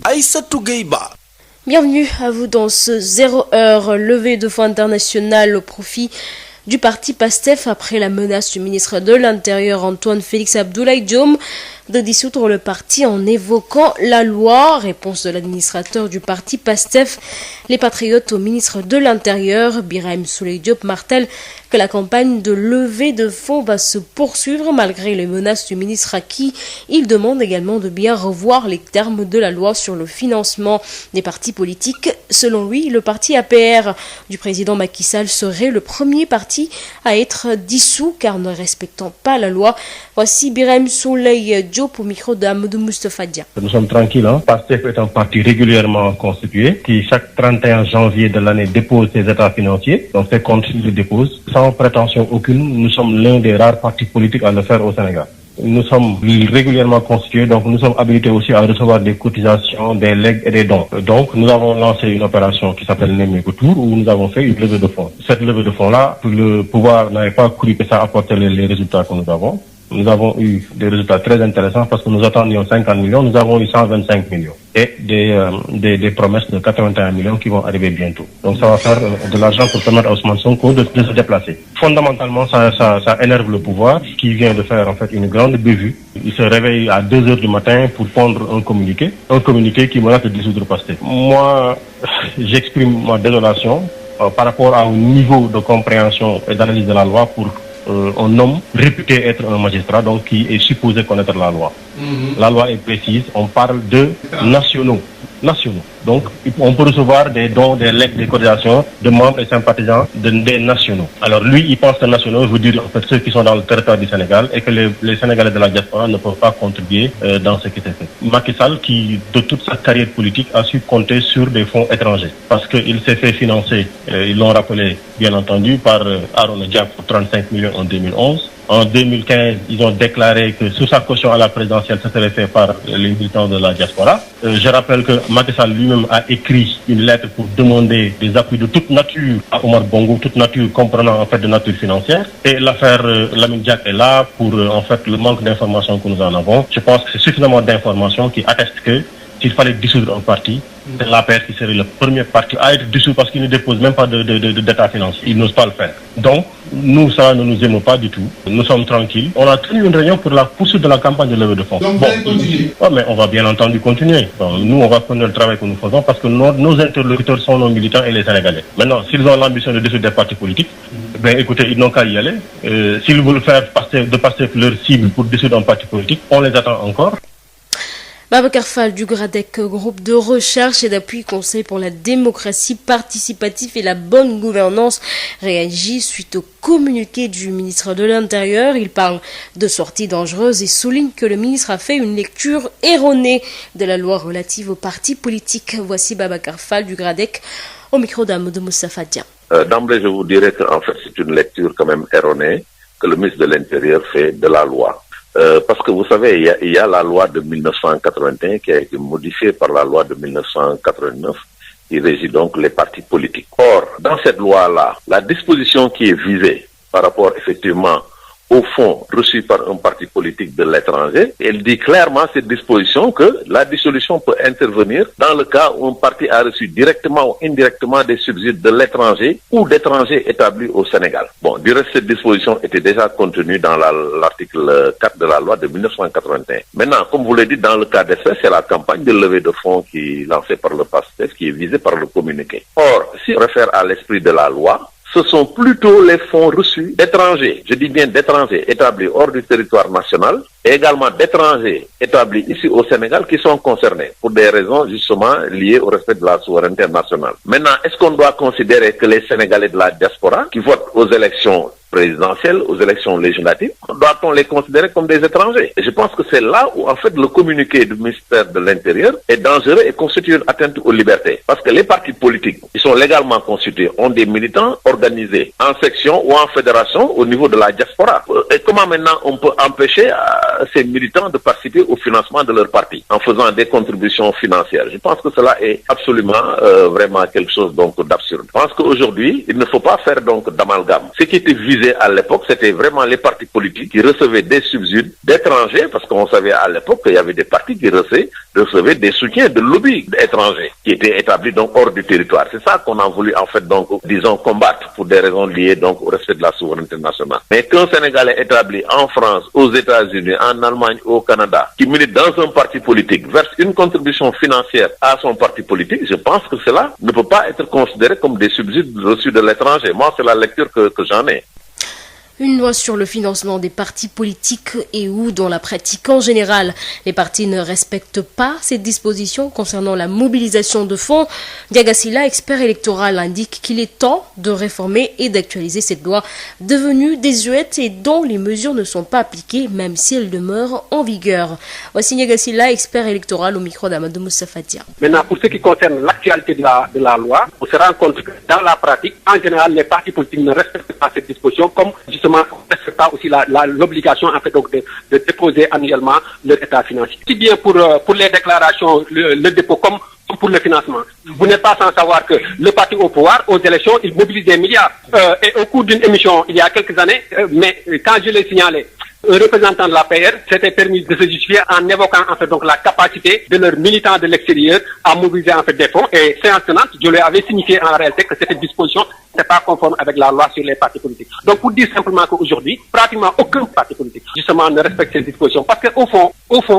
Aïssatou Gueiba. Bienvenue à vous dans ce 0 heure levée de fonds international au profit du parti PASTEF après la menace du ministre de l'Intérieur Antoine Félix Abdoulaye Diome de dissoudre le parti en évoquant la loi. Réponse de l'administrateur du parti PASTEF, les Patriotes, au ministre de l'Intérieur. Birahim Souleye Diop martèle que la campagne de levée de fonds va se poursuivre malgré les menaces du ministre à qui il demande également de bien revoir les termes de la loi sur le financement des partis politiques. Selon lui, le parti APR du président Macky Sall serait le premier parti à être dissous car ne respectant pas la loi. Voici Birahim Souleye Diop au micro d'Amadou Moustapha Dia. Nous sommes tranquilles. PASTEF est un parti régulièrement constitué qui chaque 31 janvier de l'année dépose ses états financiers. Donc ses comptes il les dépose. Sans prétention aucune, nous sommes l'un des rares partis politiques à le faire au Sénégal. Nous sommes régulièrement constitués, donc nous sommes habilités aussi à recevoir des cotisations, des legs et des dons. Donc nous avons lancé une opération qui s'appelle Nemmeeku Tour où nous avons fait une levée de fonds. Cette levée de fonds-là, le pouvoir n'avait pas cru que ça apportait les résultats que nous avons. Nous avons eu des résultats très intéressants parce que nous attendions 50 millions, nous avons eu 125 millions. Et des promesses de 81 millions qui vont arriver bientôt. Donc ça va faire de l'argent pour permettre à Ousmane Sonko de se déplacer. Fondamentalement, ça énerve le pouvoir qui vient de faire en fait une grande bévue. Il se réveille à 2 heures du matin pour pondre un communiqué qui menace de dissoudre PASTEF. Moi, j'exprime ma désolation par rapport au niveau de compréhension et d'analyse de la loi pour un homme réputé être un magistrat, donc qui est supposé connaître la loi. La loi est précise, on parle de nationaux. Donc, on peut recevoir des dons, des legs, des cotisations de membres et sympathisants des nationaux. Alors lui, il pense que nationaux veut dire en fait ceux qui sont dans le territoire du Sénégal et que les Sénégalais de la diaspora ne peuvent pas contribuer dans ce qui s'est fait. Macky Sall, qui de toute sa carrière politique a su compter sur des fonds étrangers parce qu'il s'est fait financer, ils l'ont rappelé bien entendu, par Arona Dia pour 35 millions en 2011. En 2015, ils ont déclaré que sous sa caution à la présidentielle, ça serait fait par les militants de la diaspora. Je rappelle que Macky Sall lui-même a écrit une lettre pour demander des appuis de toute nature à Omar Bongo, toute nature comprenant en fait de nature financière. Et l'affaire Lamine Diack est là pour en fait le manque d'informations que nous en avons. Je pense que c'est suffisamment d'informations qui attestent que s'il fallait dissoudre un parti, c'est l'APR qui serait le premier parti à être dissous parce qu'il ne dépose même pas d'état financier. Il n'ose pas le faire. Donc, nous, ça ne nous émeut pas du tout. Nous sommes tranquilles. On a tenu une réunion pour la poursuite de la campagne de levée de fonds. Donc, vous allez continuer. Mais on va bien entendu continuer. Bon, nous, on va connaître le travail que nous faisons parce que nos interlocuteurs sont nos militants et les Sénégalais. Maintenant, s'ils ont l'ambition de dissoudre des partis politiques, écoutez, ils n'ont qu'à y aller. S'ils veulent faire passer leur cible pour dissoudre un parti politique, on les attend encore. Babacar Fall du GRADEC, groupe de recherche et d'appui conseil pour la démocratie participative et la bonne gouvernance, réagit suite au communiqué du ministre de l'Intérieur. Il parle de sorties dangereuses et souligne que le ministre a fait une lecture erronée de la loi relative aux partis politiques. Voici Babacar Fall du GRADEC au micro d'Amadou Moustapha Dia. D'emblée, je vous dirais qu'en fait, c'est une lecture quand même erronée que le ministre de l'Intérieur fait de la loi. Parce que vous savez, il y a la loi de 1981 qui a été modifiée par la loi de 1989 qui régit donc les partis politiques. Or, dans cette loi-là, la disposition qui est visée par rapport effectivement au fonds reçu par un parti politique de l'étranger, elle dit clairement cette disposition que la dissolution peut intervenir dans le cas où un parti a reçu directement ou indirectement des subsides de l'étranger ou d'étrangers établis au Sénégal. Bon, du reste, cette disposition était déjà contenue dans l'article 4 de la loi de 1981. Maintenant, comme vous l'avez dit, dans le cas d'espèce, c'est la campagne de levée de fonds qui est lancée par le PASTEF, qui est visée par le communiqué. Or, si on réfère à l'esprit de la loi, ce sont plutôt les fonds reçus d'étrangers, je dis bien d'étrangers établis hors du territoire national, et également d'étrangers établis ici au Sénégal qui sont concernés pour des raisons justement liées au respect de la souveraineté nationale. Maintenant, est-ce qu'on doit considérer que les Sénégalais de la diaspora qui votent aux élections présidentielles, aux élections législatives, doit-on les considérer comme des étrangers? Et je pense que c'est là où, en fait, le communiqué du ministère de l'Intérieur est dangereux et constitue une atteinte aux libertés. Parce que les partis politiques, ils sont légalement constitués, ont des militants organisés en section ou en fédération au niveau de la diaspora. Et comment maintenant on peut empêcher ces militants de participer au financement de leur parti en faisant des contributions financières. Je pense que cela est absolument vraiment quelque chose donc d'absurde. Je pense qu'aujourd'hui, il ne faut pas faire donc d'amalgame. Ce qui était visé à l'époque, c'était vraiment les partis politiques qui recevaient des subsides d'étrangers, parce qu'on savait à l'époque qu'il y avait des partis qui recevaient des soutiens de lobbies étrangers qui étaient établis donc hors du territoire. C'est ça qu'on a voulu en fait donc, disons, combattre pour des raisons liées donc au respect de la souveraineté nationale. Mais qu'un Sénégalais établi en France, aux États-Unis, en Allemagne, au Canada, qui milite dans un parti politique, verse une contribution financière à son parti politique, je pense que cela ne peut pas être considéré comme des subsides reçus de l'étranger. Moi, c'est la lecture que j'en ai. Une loi sur le financement des partis politiques et où, dans la pratique en général, les partis ne respectent pas ces dispositions concernant la mobilisation de fonds. Ndiaga Sylla, expert électoral, indique qu'il est temps de réformer et d'actualiser cette loi devenue désuète et dont les mesures ne sont pas appliquées, même si elles demeurent en vigueur. Voici Ndiaga Sylla, expert électoral, au micro d'Amadou Moustapha Dia. Maintenant, pour ce qui concerne l'actualité de la loi, on se rend compte que dans la pratique, en général, les partis politiques ne respectent pas cette disposition, comme justement on ne respecte pas aussi l'obligation en fait donc de déposer annuellement leur état financier. Si bien pour les déclarations, le dépôt comme pour le financement. Vous n'êtes pas sans savoir que le parti au pouvoir, aux élections, il mobilise des milliards. Et au cours d'une émission, il y a quelques années, mais quand je l'ai signalé, un représentant de la PR s'était permis de se justifier en évoquant en fait donc la capacité de leurs militants de l'extérieur à mobiliser en fait des fonds. Et séance tenante, je lui avais signifié en réalité que cette disposition n'est pas conforme avec la loi sur les partis politiques. Donc pour dire simplement qu'aujourd'hui, pratiquement aucun parti politique justement ne respecte ces dispositions. Parce qu'au fond,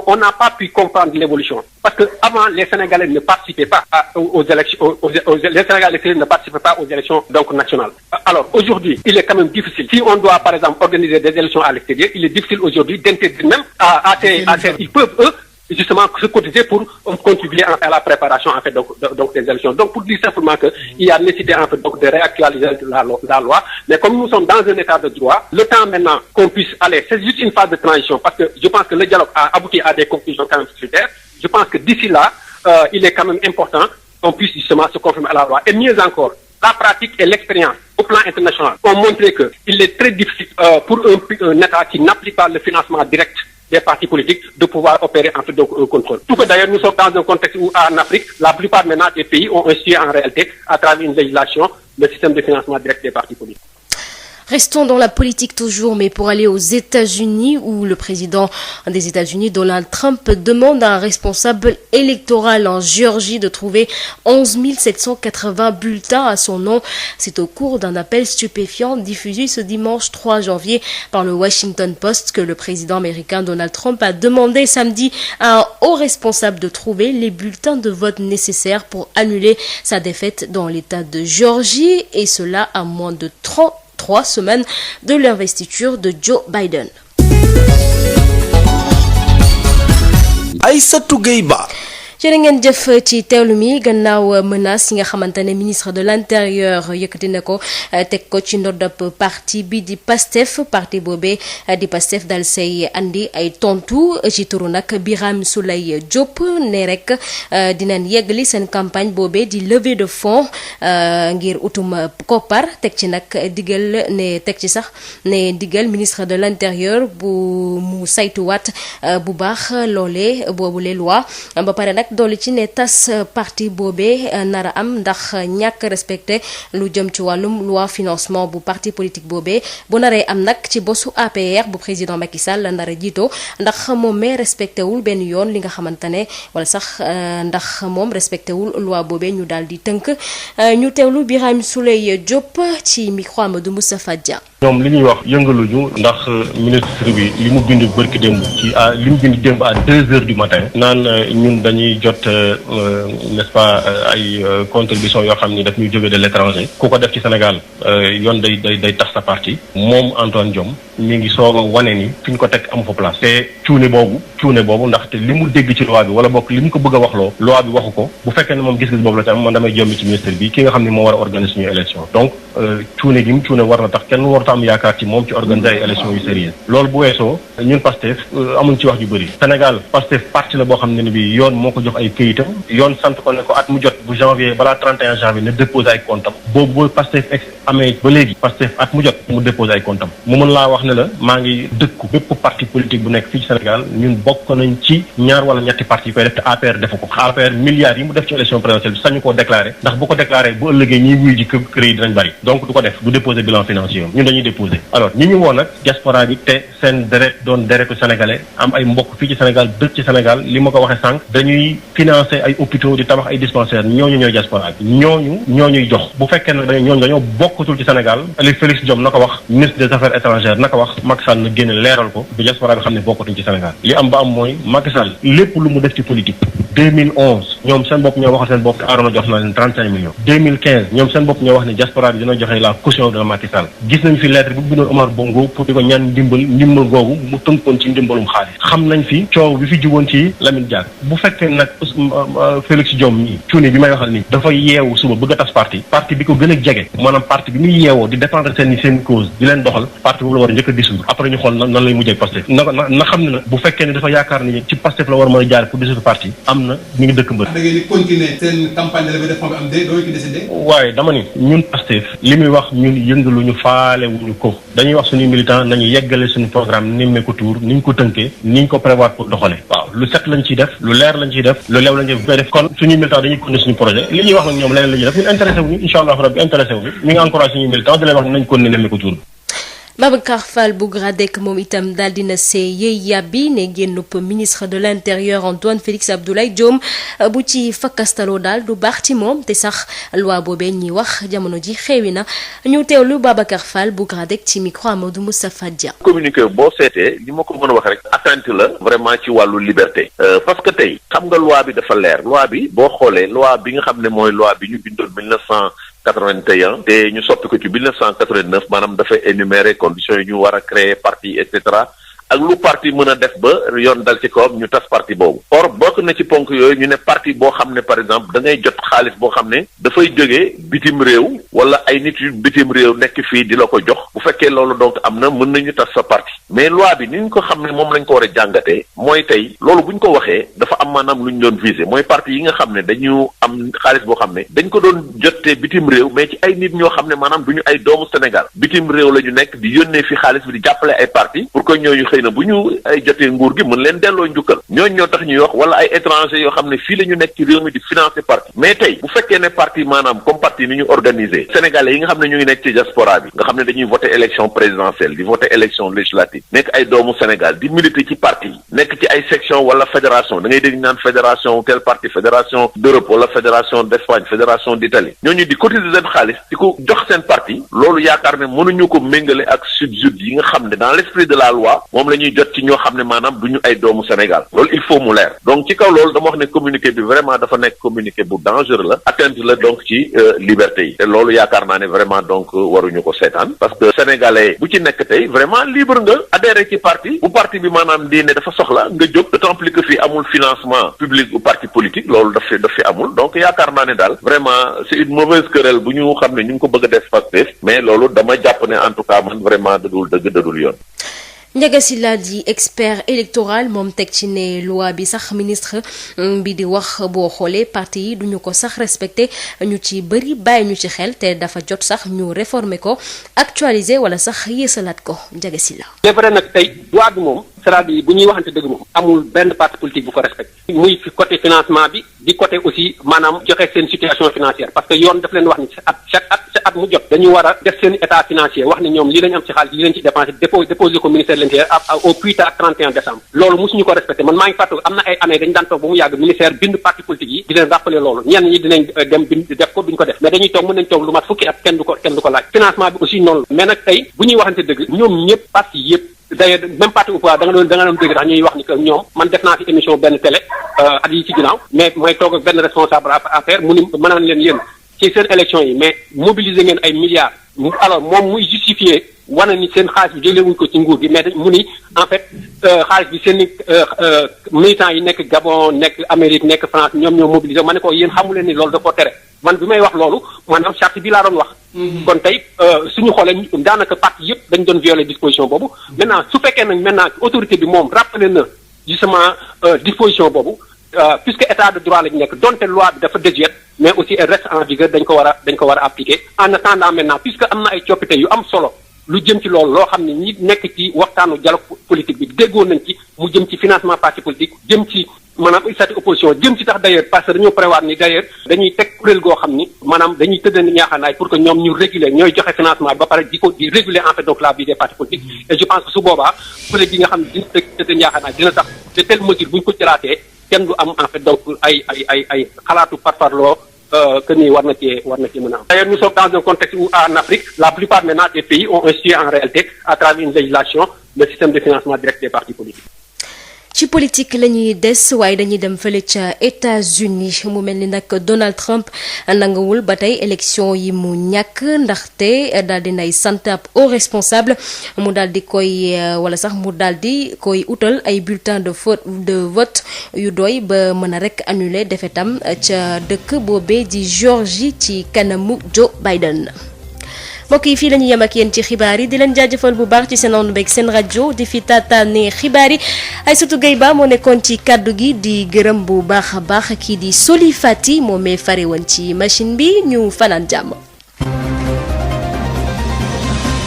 on n'a pas pu comprendre l'évolution. Parce que avant, les Sénégalais ne participaient pas aux élections, les Sénégalais ne participaient pas aux élections donc nationales. Alors aujourd'hui, il est quand même difficile. Si on doit par exemple organiser des élections à l'extérieur, il est difficile aujourd'hui d'interdire même à ces ils peuvent eux justement se cotiser pour contribuer à la préparation en fait donc des élections. Donc pour dire simplement que il y a nécessité en fait donc de réactualiser la loi, mais comme nous sommes dans un état de droit, le temps maintenant qu'on puisse aller, c'est juste une phase de transition parce que je pense que le dialogue a abouti à des conclusions quand même critères. Je pense que d'ici là, il est quand même important qu'on puisse justement se conformer à la loi. Et mieux encore, la pratique et l'expérience au plan international ont montré que il est très difficile pour un État qui n'applique pas le financement direct des partis politiques de pouvoir opérer en fait donc un contrôle. Tout que d'ailleurs nous sommes dans un contexte où en Afrique, la plupart maintenant des pays ont institué en réalité à travers une législation le système de financement direct des partis politiques. Restons dans la politique toujours, mais pour aller aux États-Unis, où le président des États-Unis, Donald Trump, demande à un responsable électoral en Géorgie de trouver 11 780 bulletins à son nom. C'est au cours d'un appel stupéfiant diffusé ce dimanche 3 janvier par le Washington Post que le président américain Donald Trump a demandé samedi à un haut responsable de trouver les bulletins de vote nécessaires pour annuler sa défaite dans l'État de Géorgie, et cela à moins de 3 semaines de l'investiture de Joe Biden. Aïssatou Gueye Ba. jërë ngeen jëf ci teewlu mi gannaaw menace yi nga xamante ne ministre de l'intérieur yëkkati na ko teg ko ci ndoddab parti bi di PASTEF, parti boobee di PASTEF dal say andi ay tontu ci turu nag Birame Souleye Diop ne rek dinañ yeggali seen campagne boobee di levée de fonds ngir utum koppar, teg ci nag digal ministre de l'intérieur bu mu saytuwaat bu baax loolee boobule loi ba pare nag doole ci ne tas parti boobee nara am ndax ñàkk respecté lu jëm ci wàllum loi financement bu parti politique boobee bu naree am nag ci bosu APR bu président Macky Sall nara jiito ndax moom mee respecté wul benn yoon li nga xamante ne wala sax ndax moom respecté wul loi boobee ñu daal di tënk ñu teewlu Birame Souleye Diop ci micro Amadou Moustapha Dia. ñoom li ñuy wax yëngaluñu ndax ministre bi li mu bind bërki démb li mu bind démb à 2h du matin naan ñun dañuy jot n'est-ce pas ay contributions yoo xam ni daf ñuy jóge de l'étranger ku ko def ci Sénégal yoon day tax sa parti moom Antoine Diome mi ngi soog a wane ni fi ñu ko teg amu fa place te cuune boobu ndaxte li mu dégg ci loi bi wala bokk li mu ko bëgg a waxloo loi bi waxu ko bu fekkee ne moom gis-gis boobu la ci am man damay jommi ci ministre bi ki nga xam ne moo war a organiser suñu élection donc cuune gi mu cuune war na tax kenn warta am yaakaar ci moom ci organiser ay élection yu sérieux loolu bu weesoo ñun Pastef amuñ ci wax ju bëri Sénégal Pastef parti la boo xam ne bi yoon moo ko jox ay këyitam yoon sant ko ne ko at mu jot bu janvier balaa 31 janvier ne déposé ay comptam boobu Pastef amee ba léegi Pastef at mu jot mu déposé ay comptam mu mën laa wax ne la maa ngi dëkku bépp parti politique bu nekk fii ci Sénégal ñun bokk nañ ci ñaar wala ñetti parti yi koy def te APR defu ko APR milliards yi mu def ci élection présidentielle bi sañu koo déclaré ndax bu ko déclaré bu ëllëgee ñiy wuy ji kër yi dinañ bari donc du ko def du déposé bilan financier ñun dañuy déposé alors ñi ñu woo nag diaspora bi te seen deret doon deretu sénégalais am ay mbokk fii ci Sénégal dëkk ci Sénégal li ma ko waxee sànq dañuy financer ay hôpitaux di tabax ay dispensaires ñooñu ñooy diaspora bi ñooñuy jox bu fekkee ne ñooñu dañoo bokkatul ci Sénégal Ali Félix Diome na ko wax ministre des affaires étrangères na ko wax Macky Sall na génne leeral ko bu diaspora bi xam ne bokkatuñ ci Sénégal li am ba am mooy Macky Sall lépp lu mu def ci politique 2011 ñoom seen bopp ñoo waxal seen bopp te Arona jox na leen 35 millions 2015 ñoom seen bopp ñoo wax ne diaspora bi dina joxe la caution de Macky Sall gis nañ fi lettre bu bindoon Omar Bongo pour di ko ñaan ndimbal googu mu tënkoon ci ndimbalum xaalis xam nañ fi coow bi fi jugoon ci Lamine Diack bu fekkee nag Félix Diome nii cuuni bi may waxal nii dafa yeewu suba bëgg a tas parti bi ko gën a jege maanaam parti bi muy yeewoo di défendre seen cause di leen doxal parti boobu la war a njëkk a dissoudre après ñu xool nan lay mujjee Pastef na xam ne na bu fekkee ne dafa yaakaar ni ci Pastef la war a mën a jaar pour dissoudre parti am na ñu ngi dëkk mbër. da ngeen di continuer seen campagne de levée de fonds bi am de doo ci décider. waaye dama ni ñun Pastef li muy wax ñun yëngaluñu faale wuñu ko dañuy wax suñuy militant nañu yeggale suñu programme Nemmeeku Tour ni ñu ko tënkee ni ñu ko prévoir pour doxale waaw lu set lañ ciy def lu leer lañ ciy def lu leew lañ ciy def kon suñuy militant dañuy continuer suñu projet li ñuy wax nag ñoom leneen la ñuy def ñun intéressé wuñu incha allah rabbi intéressé wuñu ñu ngi encouragé suñuy militant di leen wax ne nañ continuer Nemmeeku Tour. Babacar Fall bu GRADEC moom itam daal dina see yëy yàbbi ne génnub ministre de l'intérieur Antoine Félix Abdoulaye Diome bu ci fakkastaloo daal du baax ci moom te sax loi boobee ñuy wax jamono ji xeewi na ñu teewlu Babacar Fall bu GRADEC ci micro Amadou Moustapha Dia. communiqué boo seetee li ma ko mën a wax rek atteinte la vraiment ci wàllu liberté parce que tey xam nga loi bi dafa leer loi bi boo xoolee loi bi nga xam ne mooy loi bi ñu bindoon 1981 te ñu soppi ko ci 1989 maanaam dafay énumérer conditions yi ñu war a créer parti et cetera ak lu parti mën a def ba yoon dal ci kawam ñu tas parti boobu. or bokk na ci ponk yooyu ñu ne parti boo xam ne par exemple da ngay jot xaalis boo xam ne dafay jógee bitim réew wala ay nit yu bitim réew nekk fii di la ko jox bu fekkee loolu donc am na mën nañu tas sa parti mais loi bi ni ñu ko xam ne moom lañ ko war a jàngatee mooy tey loolu bu ñu ko waxee dafa am maanaam lu ñu doon viser mooy parti yi nga xam ne dañu am xaalis boo xam ne dañ ko doon jotee bitim réew mais ci ay nit ñoo xam ne maanaam du ñu ay doomu Sénégal bitim réew la ñu nekk di yónnee fi xaalis bi di jàppale ay parti pour que ñooñu xëy na bu ñu ay jotee nguur gi mën leen delloo njukkal ñooñu ñoo tax ñuy wax wala ay étranger yoo xam ne fii la ñu nekk ci réew mi di financer parti mais tey bu fekkee ne parti maanaam comme parti ni ñu organisé sénégalais yi nga xam ne ñu ngi nekk ci diaspora bi nga xam ne dañuy voter élection présidentielle di voter élection législative nekk ay doomu Sénégal di militer ci parti nekk ci ay section wala fédération da ngay dégg naan fédération tel parti fédération d'Europe wala fédération d'Espagne fédération d'Italie ñooñu di cotiser seen xaalis di ko jox seen parti loolu yaakaar ne mënuñu ko méngale ak subsides yi nga xam ne dans l'esprit de la loi moom la ñuy jot ci ñoo xam ne maanaam du ñu ay doomu Sénégal loolu il faut mu leer donc ci kaw loolu dama wax ne communiqué bi vraiment dafa nekk communiqué bu dangereux la atteinte la donc ci liberté yi te loolu yaakaar naa ne vraiment donc waruñu ko seetaan parce que sénégalais bu ci nekk tey vraiment libre nga adhéré ci parti bu parti bi maanaam di ne dafa soxla nga jóg d'autant plus que fii amul financement public bu parti politique loolu daf fi amul donc yaakaar naa ne daal vraiment c'est une mauvaise querelle bu ñu xam ne ñu ngi ko bëgg a def Pastef mais loolu dama jàpp ne en tout cas man vraiment dadul dëgg dadul yoon. Ndiaga Sylla di expert électoral moom teg ci ne loi bi sax ministre bi di wax boo xoolee parti yi duñu ko sax respecté ñu ci bëri bàyyi ñu ci xel te dafa jot sax ñu réformer ko actualiser wala sax yéesalaat ko Ndiaga Sylla. c'est vrai nag tey loi bi moom c'est-à-dire bu ñuy waxante dëgg moom amul benn parti politique bu ko respecté muy fi côté financement bi di côté aussi maanaam joxe seen situation financière parce que yoon daf leen wax ni chaque at mu jot dañu war a def seen état financier wax ne ñoom lii lañu am ci xaalis lii lañu ci dépensé déposer ko ministère de l'Intérieur au plus tard 31 décembre loolu mosuñu ko respecté man maa ngi fàttali am na ay années dañu daan toog ba mu yàgg ministère bind parti politique yi di leen rappeler loolu ñenn ñi dinañ dem bind def ko duñ ko def mais dañuy toog mën nañ toog lu mat fukki at kenn du ko laaj financement bi aussi noonu la mais nag tey bu ñuy waxante dëgg ñoom ñëpp parti yëpp d'ailleurs même parti au pouvoir da nga doon dégg tax ñuy wax ni que ñoom man def naa fi émission benn télé at yi ci ginnaaw mais mooy toog ak benn responsable affaire mu ni mën naan leen yéen ci seen élection yi mais mobiliser ngeen ay milliards alors moom muy justifier wane ni seen xaalis bi jëlewuñ ko ci nguur gi mais mu ni en fait xaalis bi seen militants yi nekk Gabon nekk Amérique nekk France ñoom ñoo mobiliser ma ne ko yéen xamu leen ni loolu da koo tere man bi may wax loolu maanaam charte bi laa doon wax. kon tey suñu xoolee daanaka parti yëpp dañ doon violer disposition boobu. maintenant su fekkee nag maintenant autorité bi moom rappelé na justement disposition boobu puisque état de droit lañu nekk donte loi bi dafa désuète mais aussi elle reste en vigueur dañ ko war a appliquer en attendant maintenant puisque am na ay coppite yu am solo lu jëm ci loolu loo xam ne ñi nekk ci waxtaanu dialogue politique bi déggoon nañ ci mu jëm ci financement parti politique jëm ci maanaam statut opposition jëm ci tax d'ailleurs parce que dañoo prévoir ni d'ailleurs dañuy teg kuréel goo xam ni maanaam dañuy tëddee ni ñaaxanaay pour que ñoom ñu réguler ñooy joxe financement ba pare di réguler en fait donc la vie des partis politiques et je pense que su boobaa kuréel gi nga xam ne dina tëddee ñaaxanaay dina tax de telle mesure bu ñu ko jëlaatee kenn du am en fait donc ay xalaatu parparloo que ni war na cee mën a am. D'ailleurs nous sommes dans un contexte où en Afrique la plupart maintenant des pays ont institué en réalité à travers une législation le système de financement direct des partis politiques. ci politique la ñuy des waaye dañuy dem fële ca États-Unis mu mel ni nag Donald Trump nangawul ba tey élection yi mu ñàkk ndaxte daal di nay sant ab haut responsable mu daal di koy wala sax mu daal di koy utal ay bulletins de vote yu doy ba mën a rek annuler defetam ca dëkk boobee di Géorgie ci kanamu Joe Biden. mbokk yi fii la ñu yem ak yéen ci xibaar yi di leen jaajëfal bu baax ci seen onde beeg seen rajo di fi taataane xibaar yi Aïssatou Gueye Ba moo nekkoon ci kaddu gi di gërëm bu baax a baax kii di Soli Fati moo mee fare woon ci machine bi ñu fanaan jàmm.